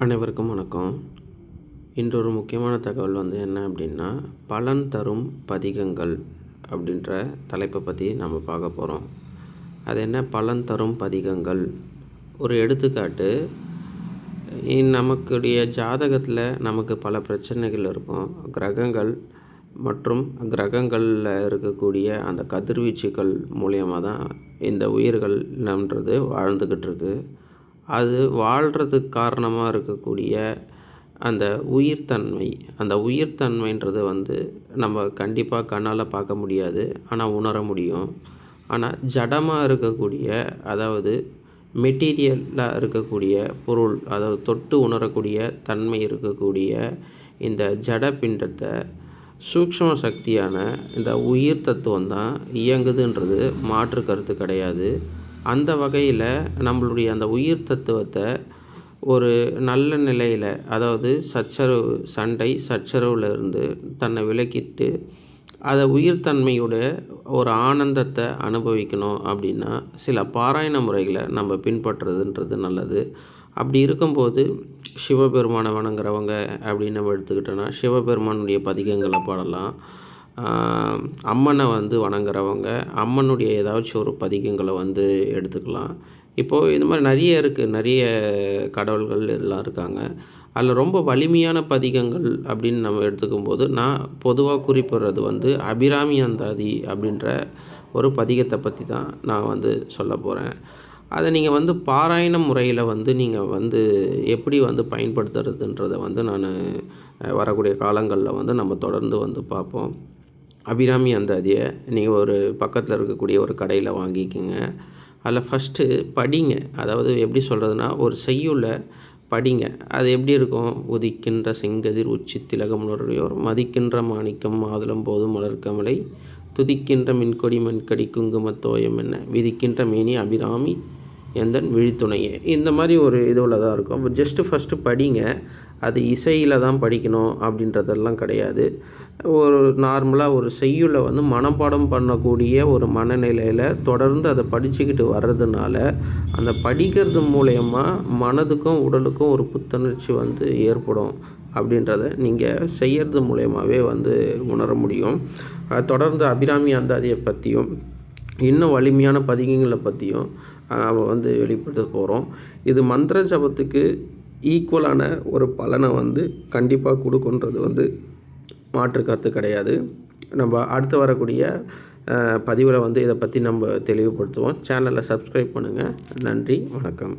அனைவருக்கும் வணக்கம். இன்று ஒரு முக்கியமான தகவல் என்ன அப்படின்னா, பலன் தரும் பதிகங்கள் அப்படின்ற தலைப்பை பற்றி நம்ம பார்க்க போகிறோம். அது என்ன பலன் தரும் பதிகங்கள்? ஒரு எடுத்துக்காட்டு, நமக்குடைய ஜாதகத்தில் நமக்கு பல பிரச்சனைகள் இருக்கும். கிரகங்கள் மற்றும் கிரகங்களில் இருக்கக்கூடிய அந்த கதிர்வீச்சுகள் மூலியமாக தான் இந்த உயிர்கள் நம்மன்றது வாழ்ந்துக்கிட்டு இருக்கு. அது வாழ்கிறதுக்கு காரணமாக இருக்கக்கூடிய அந்த உயிர்த்தன்மை, அந்த உயிர்த்தன்மைன்றது நம்ம கண்டிப்பாக கண்ணால் பார்க்க முடியாது, ஆனால் உணர முடியும். ஆனால் ஜடமாக இருக்கக்கூடிய, அதாவது மெட்டீரியலாக இருக்கக்கூடிய பொருள், அதாவது தொட்டு உணரக்கூடிய தன்மை இருக்கக்கூடிய இந்த ஜட பிண்டத்தை சூக்ஷ்ம சக்தியான இந்த உயிர் தத்துவம் தான் இயங்குதுன்றது மாற்று கருத்து கிடையாது. அந்த வகையில் நம்மளுடைய அந்த உயிர் தத்துவத்தை ஒரு நல்ல நிலையில், அதாவது சண்டை சச்சரவில் இருந்து தன்னை விலக்கிட்டு அதை உயிர்த்தன்மையோட ஒரு ஆனந்தத்தை அனுபவிக்கணும் அப்படின்னா சில பாராயண முறைகளை நம்ம பின்பற்றுறதுன்றது நல்லது. அப்படி இருக்கும்போது சிவபெருமானை வணங்குறவங்க அப்படின்னு நம்ம எடுத்துக்கிட்டோன்னா சிவபெருமானுடைய பதிகங்களை பாடலாம். அம்மனை வணங்குறவங்க அம்மனுடைய ஏதாச்சும் ஒரு பதிகங்களை எடுத்துக்கலாம். இப்போது இந்த மாதிரி நிறைய இருக்குது, நிறைய கடவுள்கள் எல்லாம் இருக்காங்க. அதில் ரொம்ப வலிமையான பதிகங்கள் அப்படின்னு நம்ம எடுத்துக்கும்போது நான் பொதுவாக குறிப்பிடுறது அபிராமி அந்தாதி அப்படின்ற ஒரு பதிகத்தை பற்றி தான் நான் சொல்ல போகிறேன். அதை நீங்கள் பாராயண முறையில் நீங்கள் எப்படி பயன்படுத்துறதுன்றதை நான் வரக்கூடிய காலங்களில் நம்ம தொடர்ந்து பார்ப்போம். அபிராமி அந்தாதியை நீங்கள் ஒரு பக்கத்தில் இருக்கக்கூடிய ஒரு கடையில் வாங்கிக்கோங்க. அதில் ஃபஸ்ட்டு படிங்க. அதாவது எப்படி சொல்கிறதுனா, ஒரு செய்யுளை படிங்க. அது எப்படி இருக்கும்? உதிக்கின்ற செங்கதிர் உச்சி திலகமுடையோர் மதிக்கின்ற மாணிக்கம் மாதுளம் போதும் மலர்கமலை துதிக்கின்ற மின்கொடி மண்கடி குங்குமத்தோயம் என்ன விதிக்கின்ற மேனி அபிராமி எந்தன் விழித்துணையே. இந்த மாதிரி ஒரு இதுவில் தான் இருக்கும். ஜஸ்ட்டு ஃபஸ்ட்டு படிங்க. அது இசையில் தான் படிக்கணும் அப்படின்றதெல்லாம் கிடையாது. ஒரு நார்மலாக ஒரு செய்யுளை மனப்பாடம் பண்ணக்கூடிய ஒரு மனநிலையில் தொடர்ந்து அதை படிச்சுக்கிட்டு வர்றதுனால அந்த படிக்கிறது மூலயமா மனதுக்கும் உடலுக்கும் ஒரு புத்துணர்ச்சி ஏற்படும் அப்படின்றத நீங்கள் செய்கிறது மூலயமாவே உணர முடியும். தொடர்ந்து அபிராமி அந்தாதியை பற்றியும் இன்னும் வலிமையான பதிகங்களை பற்றியும் நாம் வெளிப்படுத்த போகிறோம். இது மந்திர ஜபத்துக்கு ஈக்குவலான ஒரு பலனை கண்டிப்பாக கொடுக்குன்றது மாற்று கருத்து கிடையாது. நம்ம அடுத்து வரக்கூடிய பதிவில் இதை பற்றி நம்ம தெளிவுபடுத்துவோம். சேனலை சப்ஸ்கிரைப் பண்ணுங்கள். நன்றி, வணக்கம்.